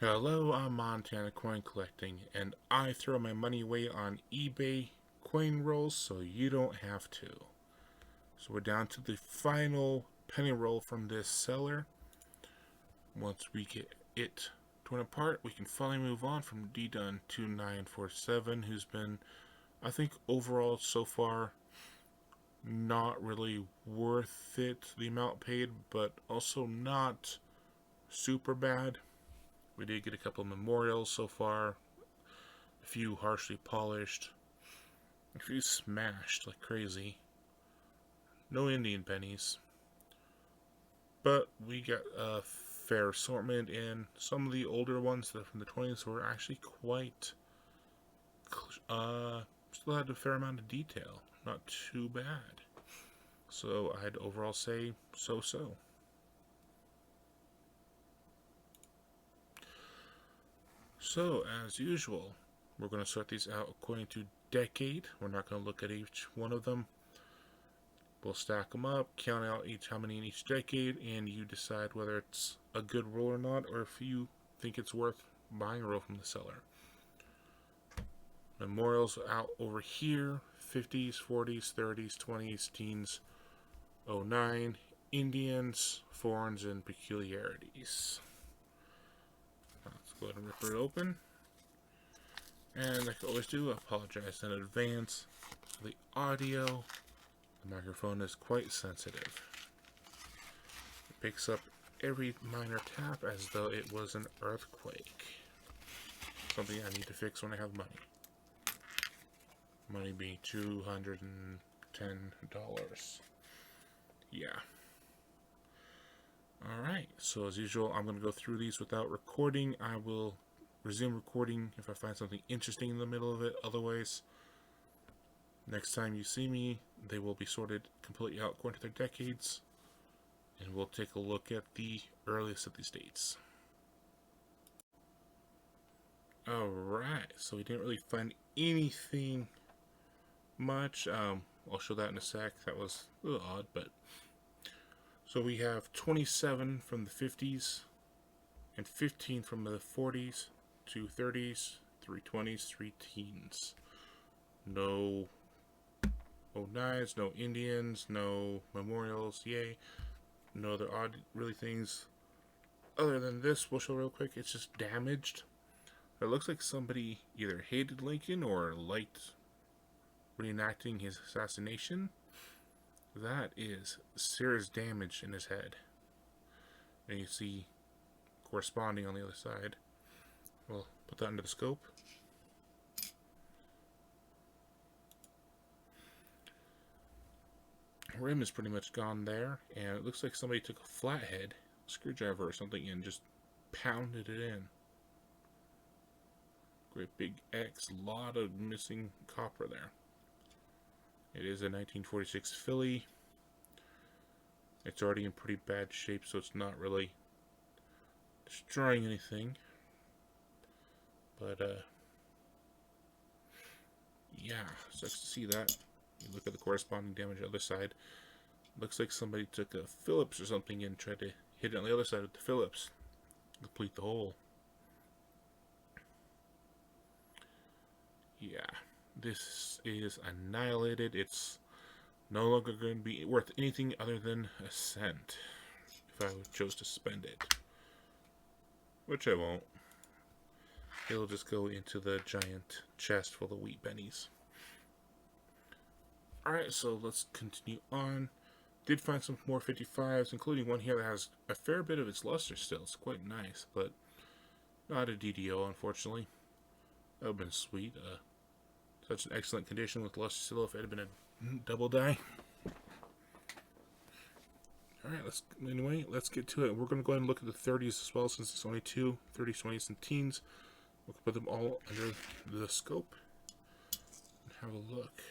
Hello, I'm Montana Coin Collecting, and I throw my money away on eBay coin rolls so you don't have to. So we're down to the final penny roll from this seller. Once we get it torn apart, we can finally move on from DDun2947, who's been, I think, overall so far not really worth it, the amount paid, but also not super bad. We did get a couple of memorials so far, a few harshly polished, a few smashed like crazy. No Indian pennies. But we got a fair assortment, and some of the older ones that are from the 20s were actually quite, still had a fair amount of detail. Not too bad. So I'd overall say so-so. So, as usual, we're going to sort these out according to decade. We're not going to look at each one of them. We'll stack them up, count out how many in each decade, and you decide whether it's a good roll or not, or if you think it's worth buying a roll from the seller. Memorials out over here: 50s, 40s, 30s, 20s, teens, 09, Indians, foreigns, and peculiarities. Let's go ahead and rip it open. And like I always do, I apologize in advance for the audio. The microphone is quite sensitive. It picks up every minor tap as though it was an earthquake. Something I need to fix when I have money. Money being $210. Yeah. Alright, so as usual, I'm going to go through these without recording. I will resume recording if I find something interesting in the middle of it. Otherwise, next time you see me, they will be sorted completely out according to their decades. And we'll take a look at the earliest of these dates. Alright, so we didn't really find anything much. I'll show that in a sec. That was a little odd, but... So we have 27 from the 50s, and 15 from the 40s, 2 30s, 3 20s, 3 teens. No 09s, no Indians, no memorials, yay. No other odd really things. Other than this, we'll show real quick, it's just damaged. It looks like somebody either hated Lincoln or liked reenacting his assassination. That is serious damage in his head. And you see corresponding on the other side. We'll put that under the scope. Rim is pretty much gone there, and it looks like somebody took a flathead screwdriver or something and just pounded it in. Great big X, lot of missing copper there. It is a 1946 Philly. It's already in pretty bad shape, so it's not really destroying anything. But, yeah, sucks to see that. You look at the corresponding damage on the other side. Looks like somebody took a Phillips or something and tried to hit it on the other side with the Phillips. Complete the hole. Yeah, this is annihilated. It's no longer going to be worth anything other than a cent if I chose to spend it, which I won't. It'll just go into the giant chest full of wheat bennies. Alright, so let's continue on. Did find some more 55s, including one here that has a fair bit of its luster still. It's quite nice, but not a DDO, unfortunately. That would have been sweet. Such an excellent condition with luster still if it had been a double die. Alright, let's get to it. We're going to go ahead and look at the 30s as well, since it's only 2 30s, 20s, and teens. We'll put them all under the scope and have a look.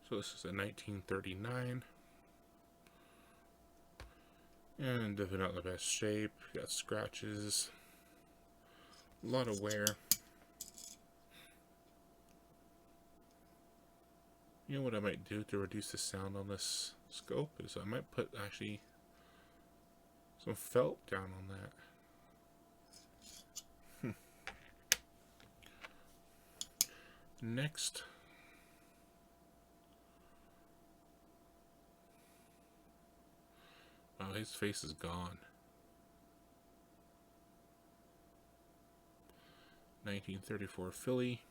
So this is a 1939. And definitely not in the best shape. Got scratches. A lot of wear. You know what I might do to reduce the sound on this scope is. I might put actually some felt down on that. Next, wow, his face is gone. 1934 Philly.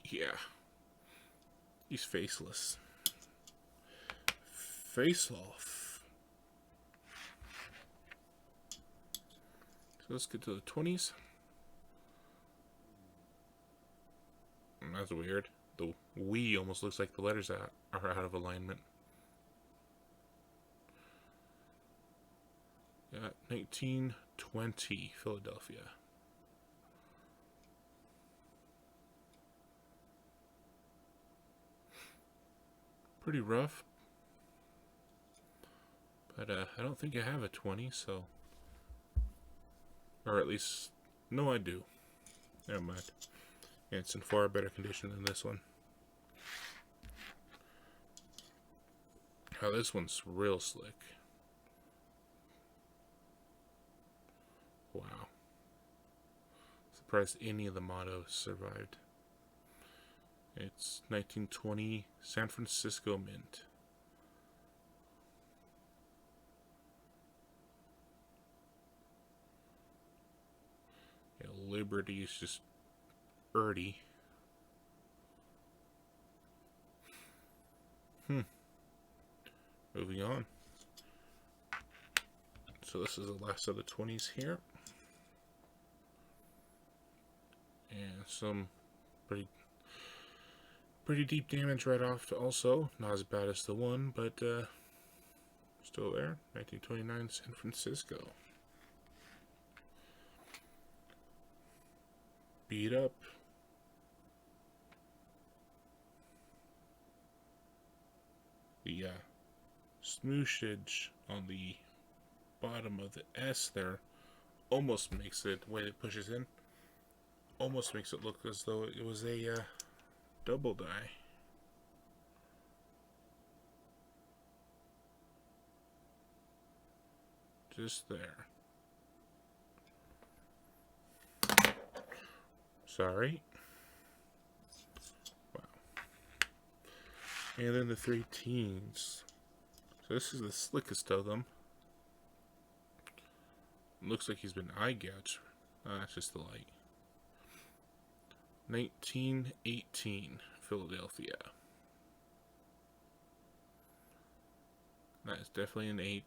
Yeah, he's faceless. Face off. So let's get to the 20s. That's weird. The "we" almost looks like the letters are out of alignment. Got 1920 Philadelphia. Pretty rough. But I don't think I have a 20, so... Or at least... No, I do. Never mind. Yeah, it's in far better condition than this one. Oh, this one's real slick. Wow. Surprised any of the mottos survived. It's 1920 San Francisco Mint. Yeah, Liberty is just earty. Moving on. So this is the last of the 20s here. And some pretty deep damage right off also. Not as bad as the one, but still there. 1929 San Francisco. Beat up. The smooshage on the bottom of the S there almost makes it, the way it pushes in, almost makes it look as though it was a double die. Just there. Sorry. Wow. And then the 3 teens. So this is the slickest of them. Looks like he's been eye gouged. That's just the light. 1918 Philadelphia. That is definitely an 8.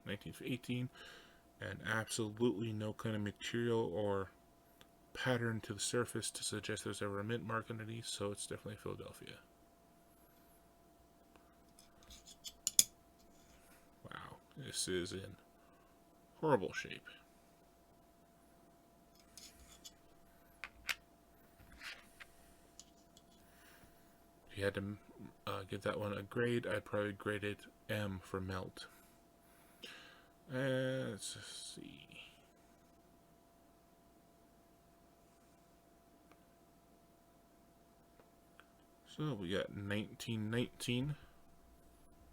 1918. And absolutely no kind of material or pattern to the surface to suggest there's ever a mint mark underneath, so it's definitely Philadelphia. Wow, this is in horrible shape. If you had to give that one a grade, I'd probably grade it M for melt. Let's see. So we got 1919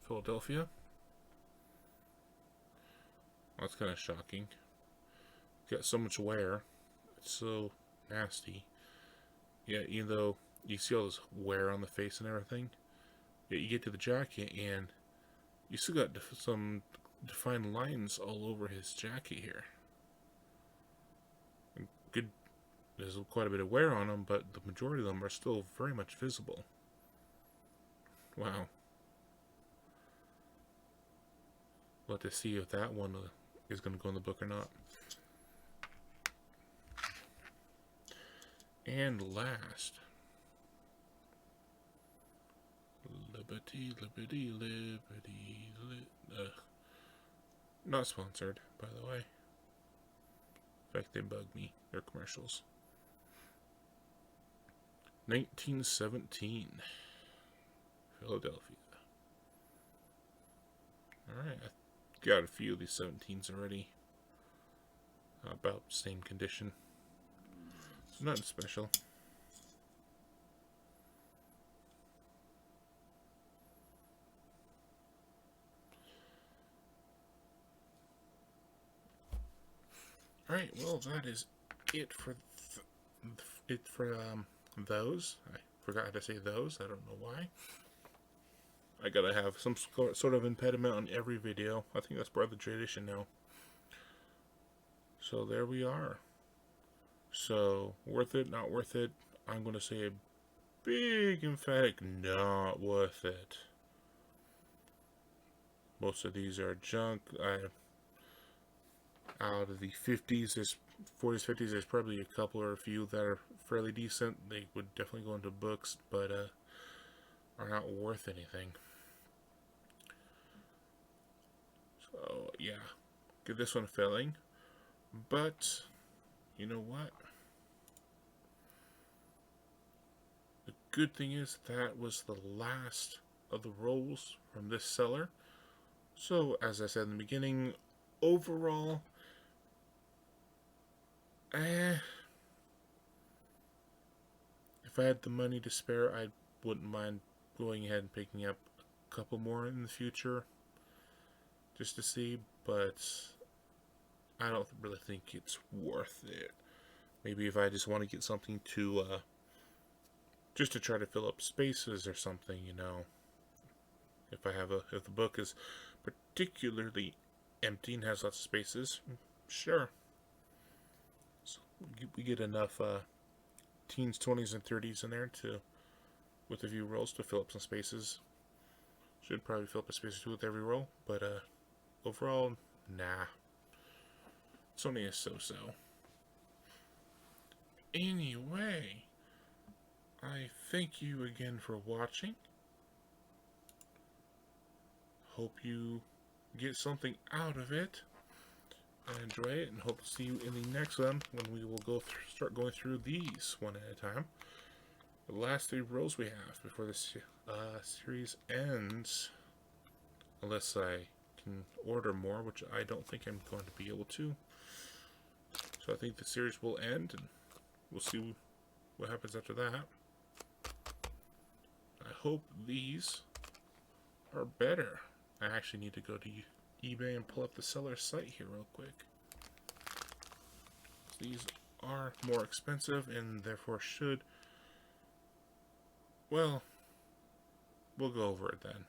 Philadelphia. That's kind of shocking. Got so much wear. It's so nasty. Yeah, even though you see all this wear on the face and everything, yeah, you get to the jacket and you still got some defined lines all over his jacket here. Good. There's quite a bit of wear on them, but the majority of them are still very much visible. Wow. We'll have to see if that one is going to go in the book or not. And last, Liberty, Liberty, Liberty, not sponsored, by the way. In fact, they bug me, their commercials. 1917, Philadelphia. Alright, I got a few of these 17s already. About same condition. So nothing special. Alright, well, that is it for those. I forgot how to say those. I don't know why. I gotta have some sort of impediment on every video. I think that's part of the tradition now. So there we are. So, worth it, not worth it? I'm gonna say a big emphatic not worth it. Most of these are junk. Out of the 50s, there's 40s, 50s, there's probably a couple or a few that are fairly decent. They would definitely go into books, but are not worth anything. So yeah, give this one a failing. But you know what? The good thing is that was the last of the rolls from this seller. So as I said in the beginning, overall, if I had the money to spare, I wouldn't mind going ahead and picking up a couple more in the future just to see, but I don't really think it's worth it. Maybe if I just want to get something to just to try to fill up spaces or something, you know. If the book is particularly empty and has lots of spaces, sure. So we get enough teens, 20s, and 30s in there with a few rolls to fill up some spaces. Should probably fill up a space or two with every roll, but overall, nah. It's only a so-so. Anyway, I thank you again for watching. Hope you get something out of it and enjoy it, and hope to see you in the next one when we will start going through these one at a time. The last 3 rolls we have before this series ends, unless I can order more, which I don't think I'm going to be able to. So I think the series will end, and we'll see what happens after that. I hope these are better. I actually need to go to eBay and pull up the seller's site here real quick. These are more expensive and therefore should... Well, we'll go over it then.